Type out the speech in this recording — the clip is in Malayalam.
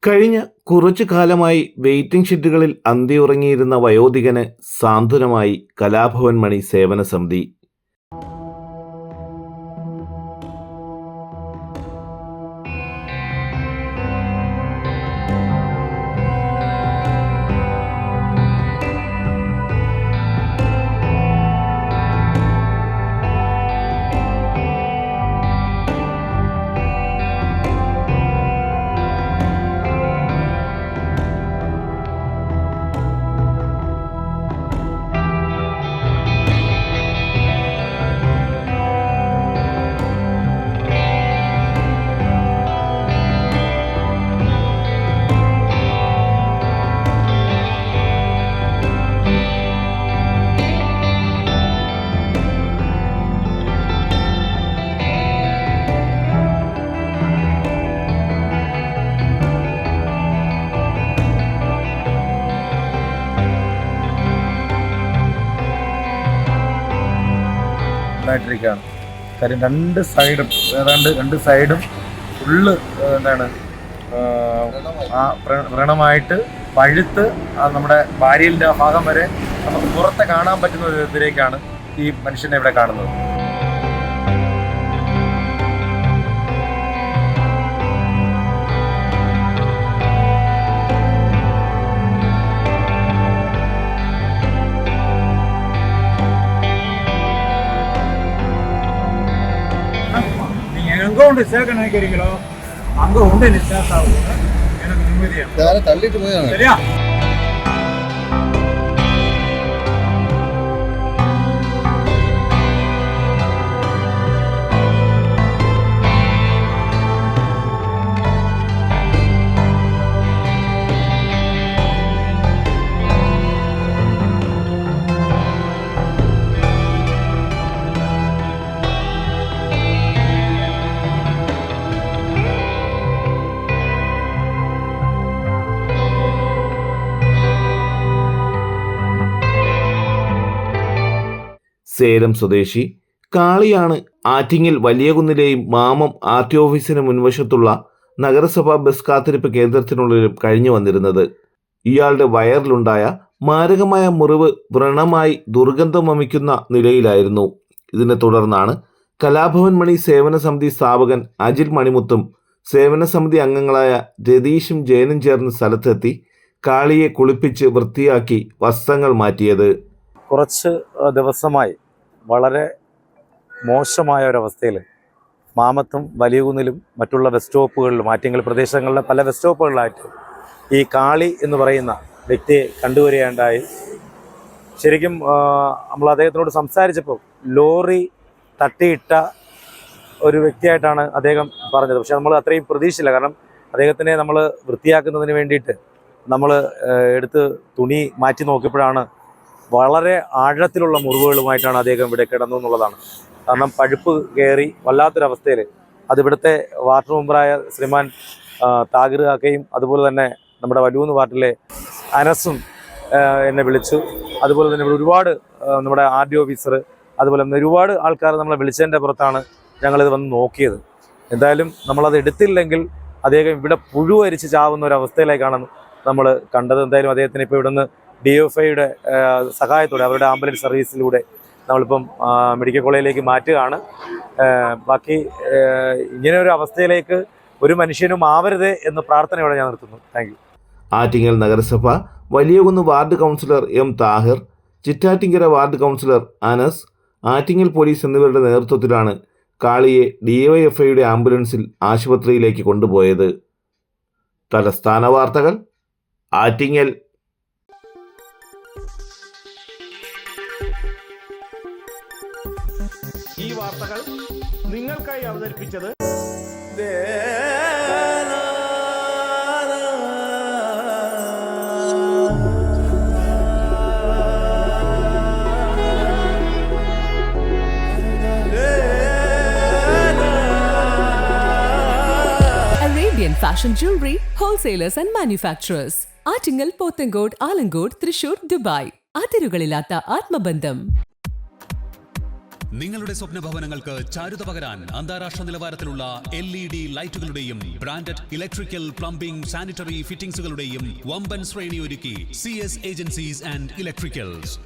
കഴിഞ്ഞ കുറച്ചു കാലമായി വെയിറ്റിംഗ് ഷെഡുകളിൽ അന്തിയുറങ്ങിയിരുന്ന വയോധികന് സാന്ത്വനമായി കലാഭവൻ മണി സേവന സമിതി. ാണ് കാര്യം രണ്ട് സൈഡും ഫുള്ള് എന്താണ് വ്രണമായിട്ട് പഴുത്ത് നമ്മുടെ വാരിയലിൻ്റെ ആ ഭാഗം വരെ നമുക്ക് പുറത്തെ കാണാൻ പറ്റുന്ന വിധത്തിലേക്കാണ് ഈ മനുഷ്യനെ ഇവിടെ കാണുന്നത്. எங்க உண்டு சேர்க்க நினைக்கிறீங்களோ அங்க உண்டு நீ சேர்த்தாவும் எனக்கு நிம்மதியா தள்ளிட்டு போய் சரியா. സേലം സ്വദേശി കാളിയാണ് ആറ്റിങ്ങൽ വലിയകുന്നിലെയും മാമം ആർടി ഓഫീസിന് മുൻവശത്തുള്ള നഗരസഭാ ബസ് കാത്തിരിപ്പ് കേന്ദ്രത്തിനുള്ളിലും കഴിഞ്ഞു വന്നിരുന്നത്. ഇയാളുടെ വയറിലുണ്ടായ മാരകമായ മുറിവ് വ്രണമായി ദുർഗന്ധം വമിക്കുന്ന നിലയിലായിരുന്നു. ഇതിനെ തുടർന്നാണ് കലാഭവൻ മണി സേവന സമിതി സ്ഥാപകൻ അജിൽ മണിമുത്തും സേവന സമിതി അംഗങ്ങളായ രതീഷും ജയനും ചേർന്ന് സ്ഥലത്തെത്തി കാളിയെ കുളിപ്പിച്ച് വൃത്തിയാക്കി വസ്ത്രങ്ങൾ മാറ്റിയത്. കുറച്ച് ദിവസമായി വളരെ മോശമായ ഒരവസ്ഥയിൽ മാമത്തും വലിയകുന്നിലും മറ്റുള്ള ബസ് സ്റ്റോപ്പുകളിലും ആറ്റിങ്ങൽ പ്രദേശങ്ങളിലെ പല ബസ് സ്റ്റോപ്പുകളിലായിട്ട് ഈ കാളി എന്ന് പറയുന്ന വ്യക്തിയെ കണ്ടുവരികയുണ്ടായി. ശരിക്കും നമ്മൾ അദ്ദേഹത്തിനോട് സംസാരിച്ചപ്പോൾ ലോറി തട്ടിയിട്ട ഒരു വ്യക്തിയായിട്ടാണ് അദ്ദേഹം പറഞ്ഞത്. പക്ഷെ നമ്മൾ അത്രയും പ്രതീക്ഷയില്ല. കാരണം അദ്ദേഹത്തിനെ നമ്മൾ വൃത്തിയാക്കുന്നതിന് വേണ്ടിയിട്ട് നമ്മൾ എടുത്ത് തുണി മാറ്റി നോക്കിയപ്പോഴാണ് വളരെ ആഴത്തിലുള്ള മുറിവുകളുമായിട്ടാണ് അദ്ദേഹം ഇവിടെ കിടന്നു എന്നുള്ളതാണ്. കാരണം പഴുപ്പ് കയറി വല്ലാത്തൊരവസ്ഥയിൽ അതിവിടുത്തെ വാർഡ് മെമ്പറായ ശ്രീമാൻ താഹിർ കാക്കയും അതുപോലെ തന്നെ നമ്മുടെ വലൂന്ന് വാർഡിലെ അനസും എന്നെ വിളിച്ചു. അതുപോലെ തന്നെ ഇവിടെ ഒരുപാട് നമ്മുടെ RD ഓഫീസർ അതുപോലെ തന്നെ ഒരുപാട് ആൾക്കാർ നമ്മളെ വിളിച്ചതിൻ്റെ പുറത്താണ് ഞങ്ങളിത് വന്ന് നോക്കിയത്. എന്തായാലും നമ്മളത് എടുത്തില്ലെങ്കിൽ അദ്ദേഹം ഇവിടെ പുഴുവരിച്ച് ചാവുന്ന ഒരവസ്ഥയിലേക്കാണ് നമ്മൾ കണ്ടത്. എന്തായാലും അദ്ദേഹത്തിന് ഇപ്പോൾ ഇവിടെ നിന്ന് DFIയുടെ സഹായത്തോടെ അവരുടെ ആംബുലൻസ് സർവീസിലൂടെ നമ്മളിപ്പം മെഡിക്കൽ കോളേജിലേക്ക് മാറ്റുകയാണ്. ബാക്കി ഇങ്ങനെ ഒരു അവസ്ഥയിലേക്ക് ഒരു മനുഷ്യനും ആവരുത് എന്ന പ്രാർത്ഥനയോടെ ഞാൻ നിർത്തുന്നു. Thank you. ആറ്റിങ്ങൽ നഗരസഭ Valiyakunnu ward councillor M. Thahir, Chittattinkara ward councillor Anas, Attingal police എന്നിവരുടെ നേതൃത്വത്തിലാണ് കാളിയെ DYFIയുടെ ആംബുലൻസിൽ ആശുപത്രിയിലേക്ക് കൊണ്ടുപോയത്. തലസ്ഥാന വാർത്തകൾ, ആറ്റിങ്ങൽ. ഈ വാർത്തകൾ നിങ്ങൾക്കായി അവതരിപ്പിച്ചത് Arabian Fashion Jewelry Wholesalers and Manufacturers. Attingal, Pothencode, Alamcode, Thrissur, Dubai. അതിരുകളില്ലാത്ത ആത്മബന്ധം. നിങ്ങളുടെ സ്വപ്ന ഭവനങ്ങൾക്ക് ചാരുത പകരാൻ അന്താരാഷ്ട്ര നിലവാരത്തിലുള്ള LED ലൈറ്റുകളുടെയും ബ്രാൻഡഡ് ഇലക്ട്രിക്കൽ, പ്ലംബിംഗ്, സാനിറ്ററി ഫിറ്റിംഗ്സുകളുടെയും വമ്പൻ ശ്രേണി ഒരുക്കി CS ഏജൻസീസ് ആൻഡ് ഇലക്ട്രിക്കൽസ്.